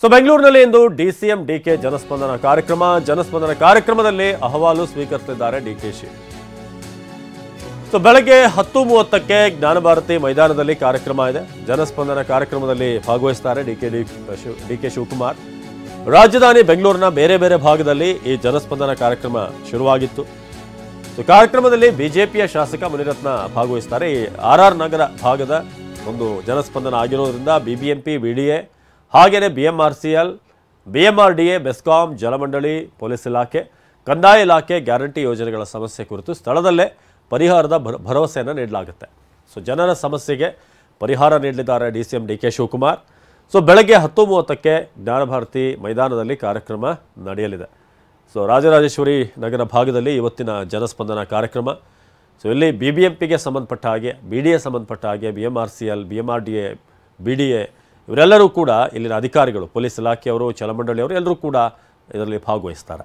So ಬೆಂಗಳೂರಿನಲ್ಲಿ ಇಂದು DCM DK ಜನಸ್ಪಂದನ ಕಾರ್ಯಕ್ರಮದಲ್ಲಿ ಅಹವಾಲು ಸ್ವೀಕರಿಸಿದ್ದಾರೆ ಡಿಕೆಶಿ. ಸೊ ಬೆಳಗ್ಗೆ 10:30ಕ್ಕೆ ಜ್ಞಾನಭಾರತಿ ಮೈದಾನದಲ್ಲಿ ಕಾರ್ಯಕ್ರಮ ಇದೆ. ಜನಸ್ಪಂದನ ಕಾರ್ಯಕ್ರಮದಲ್ಲಿ ಭಾಗವಹಿಸುತ್ತಾರೆ ಡಿಕೆ ಶಿವಕುಮಾರ್. ರಾಜಧಾನಿ ಬೆಂಗಳೂರಿನ ಬೇರೆ ಬೇರೆ ಭಾಗದಲ್ಲಿ ಈ ಜನಸ್ಪಂದನ ಕಾರ್ಯಕ್ರಮ ಶುರುವಾಗಿತ್ತು. ಸೊ ಕಾರ್ಯಕ್ರಮದಲ್ಲಿ ಬಿಜೆಪಿಯ ಶಾಸಕ ಮುನಿರತ್ನ ಭಾಗವಹಿಸುತ್ತಾರೆ. ಈ ಆರ್ ನಗರ ಭಾಗದ ಒಂದು ಜನಸ್ಪಂದನ ಆಗಿರೋದ್ರಿಂದ ಬಿಬಿಎಂಪಿ, ಬಿಡಿಎ, ಹಾಗೆಯೇ ಬಿಎಂಆರ್ಸಿಎಲ್, ಬಿಎಂಆರ್ಡಿಎ, ಬೆಸ್ಕಾಂ, ಜಲಮಂಡಳಿ, ಪೊಲೀಸ್ ಇಲಾಖೆ, ಕಂದಾಯ ಇಲಾಖೆ ಗ್ಯಾರಂಟಿ ಯೋಜನೆಗಳ ಸಮಸ್ಯೆ ಕುರಿತು ಸ್ಥಳದಲ್ಲೇ ಪರಿಹಾರದ ಭರವಸೆಯನ್ನು ನೀಡಲಾಗುತ್ತೆ. ಸೊ ಜನರ ಸಮಸ್ಯೆಗೆ ಪರಿಹಾರ ನೀಡಲಿದ್ದಾರೆ ಡಿಸಿಎಂ ಡಿಕೆ ಶಿವಕುಮಾರ್. ಸೊ ಬೆಳಗ್ಗೆ 10:30ಕ್ಕೆ ಜ್ಞಾನಭಾರತಿ ಮೈದಾನದಲ್ಲಿ ಕಾರ್ಯಕ್ರಮ ನಡೆಯಲಿದೆ. ಸೊ ರಾಜರಾಜೇಶ್ವರಿ ನಗರ ಭಾಗದಲ್ಲಿ ಇವತ್ತಿನ ಜನಸ್ಪಂದನ ಕಾರ್ಯಕ್ರಮ. ಸೊ ಇಲ್ಲಿ ಬಿಬಿಎಂಪಿಗೆ ಸಂಬಂಧಪಟ್ಟ ಹಾಗೆ, ಬಿಡಿಎ ಸಂಬಂಧಪಟ್ಟ ಹಾಗೆ, ಬಿಎಂಆರ್ಸಿಎಲ್, ಬಿಎಂಆರ್ಡಿಎ, ಬಿಡಿಎ ಇವರೆಲ್ಲರೂ ಕೂಡ ಇಲ್ಲಿನ ಅಧಿಕಾರಿಗಳು, ಪೊಲೀಸ್ ಇಲಾಖೆಯವರು, ಜಲಮಂಡಳಿಯವರು ಎಲ್ಲರೂ ಕೂಡ ಇದರಲ್ಲಿ ಭಾಗವಹಿಸ್ತಾರೆ.